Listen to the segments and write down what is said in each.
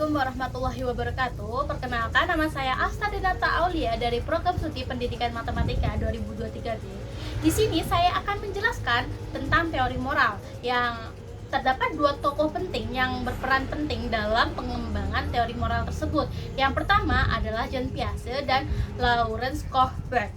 Assalamualaikum warahmatullahi wabarakatuh. Perkenalkan, nama saya Asta Denata Aulia dari Program Studi Pendidikan Matematika 2023B. Di sini saya akan menjelaskan tentang teori moral yang terdapat dua tokoh penting yang berperan penting dalam pengembangan teori moral tersebut. Yang pertama adalah Jean Piaget dan Lawrence Kohlberg.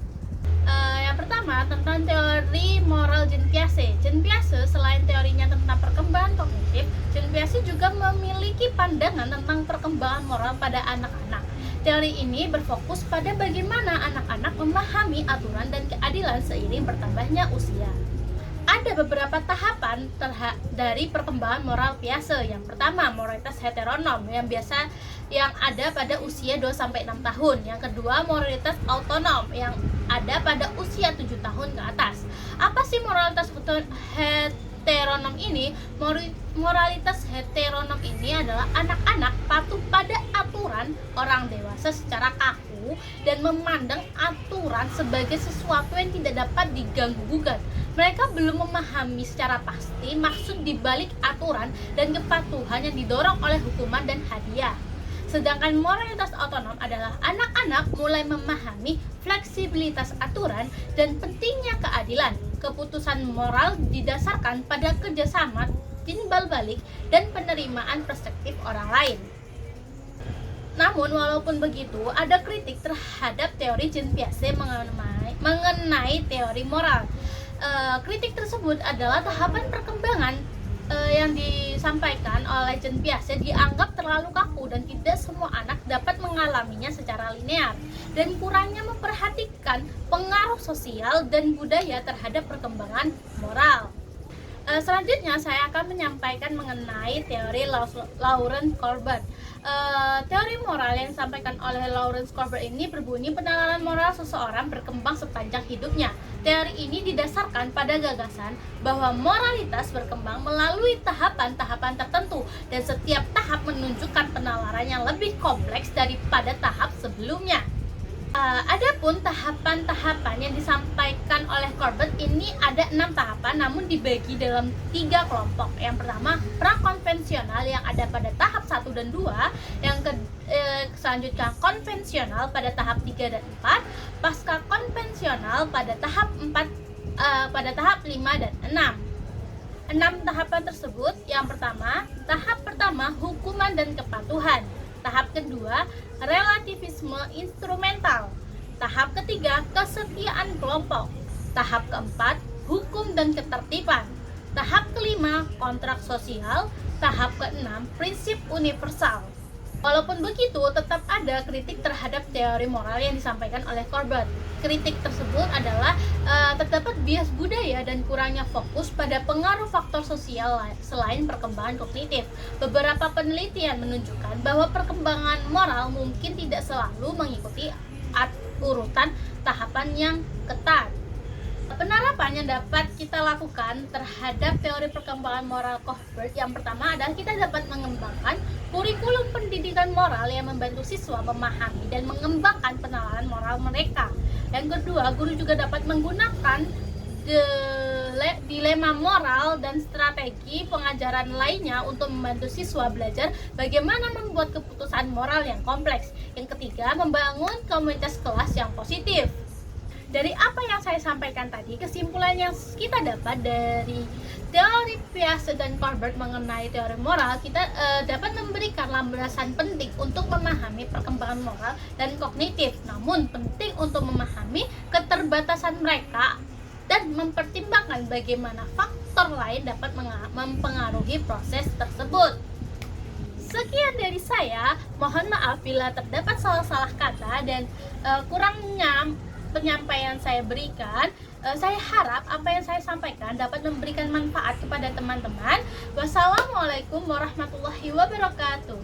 Yang pertama tentang teori moral Jean Piaget. Jean Piaget selain teorinya tentang perkembangan kognitif, Jean Piaget juga memiliki pandangan tentang perkembangan moral pada anak-anak. Teori ini berfokus pada bagaimana anak-anak memahami aturan dan keadilan seiring bertambahnya usia. Ada beberapa tahapan dari perkembangan moral Piaget. Yang pertama, moralitas heteronom yang ada pada usia 2-6 tahun. Yang kedua, moralitas autonom yang ada pada usia 7 tahun ke atas. Apa sih moralitas heteronom ini? Moralitas heteronom ini adalah anak-anak patuh pada aturan orang dewasa secara kaku dan memandang aturan sebagai sesuatu yang tidak dapat diganggu-gugat. Mereka belum memahami secara pasti maksud dibalik aturan dan kepatuhan yang didorong oleh hukuman dan hadiah. Sedangkan moralitas autonom adalah anak-anak mulai memahami fleksibilitas aturan dan pentingnya keadilan. Keputusan moral didasarkan pada kerjasama, timbal balik, dan penerimaan perspektif orang lain. Namun walaupun begitu, ada kritik terhadap teori Jean Piaget mengenai teori moral. Kritik tersebut adalah tahapan perkembangan yang disampaikan oleh Jean Piaget dianggap terlalu kaku dan tidak semua anak dapat mengalaminya secara linear, dan kurangnya memperhatikan pengaruh sosial dan budaya terhadap perkembangan moral. Selanjutnya saya akan menyampaikan mengenai teori Lawrence Kohlberg. Teori moral yang disampaikan oleh Lawrence Kohlberg ini berbunyi penalaran moral seseorang berkembang sepanjang hidupnya. Teori ini didasarkan pada gagasan bahwa moralitas berkembang melalui tahapan-tahapan tertentu dan setiap tahap menunjukkan penalaran yang lebih kompleks daripada tahap sebelumnya. Adapun tahapan-tahapan yang disampaikan oleh Kohlberg ini ada 6 tahapan, namun dibagi dalam 3 kelompok. Yang pertama, prakonvensional yang ada pada tahap 1 dan 2, selanjutnya konvensional pada tahap 3 dan 4, pasca konvensional pada tahap 5 dan 6. 6 tahapan tersebut, yang pertama, tahap pertama hukuman dan kepatuhan. Tahap kedua, relativisme instrumental. Tahap ketiga, kesetiaan kelompok. Tahap keempat, hukum dan ketertiban. Tahap kelima, kontrak sosial. Tahap keenam, prinsip universal. Walaupun begitu, tetap ada kritik terhadap teori moral yang disampaikan oleh Kohlberg. Kritik tersebut adalah terdapat bias budaya dan kurangnya fokus pada pengaruh faktor sosial selain perkembangan kognitif. Beberapa penelitian menunjukkan bahwa perkembangan moral mungkin tidak selalu mengikuti urutan tahapan yang ketat. Penerapan yang dapat kita lakukan terhadap teori perkembangan moral Kohlberg, yang pertama adalah kita dapat mengembangkan kurikulum pendidikan moral yang membantu siswa memahami dan mengembangkan penalaran moral mereka. Yang kedua, guru juga dapat menggunakan dilema moral dan strategi pengajaran lainnya untuk membantu siswa belajar bagaimana membuat keputusan moral yang kompleks. Yang ketiga, membangun komunitas kelas yang positif. Dari apa yang saya sampaikan tadi, kesimpulan yang kita dapat dari teori Piaget dan Kohlberg mengenai teori moral, kita dapat memberikan landasan penting untuk memahami perkembangan moral dan kognitif. Namun penting untuk memahami keterbatasan mereka dan mempertimbangkan bagaimana faktor lain dapat mempengaruhi proses tersebut. Sekian dari saya, mohon maaf bila terdapat salah-salah kata dan kurangnya penyampaian saya berikan. Saya harap apa yang saya sampaikan dapat memberikan manfaat kepada teman-teman. Wassalamualaikum warahmatullahi wabarakatuh.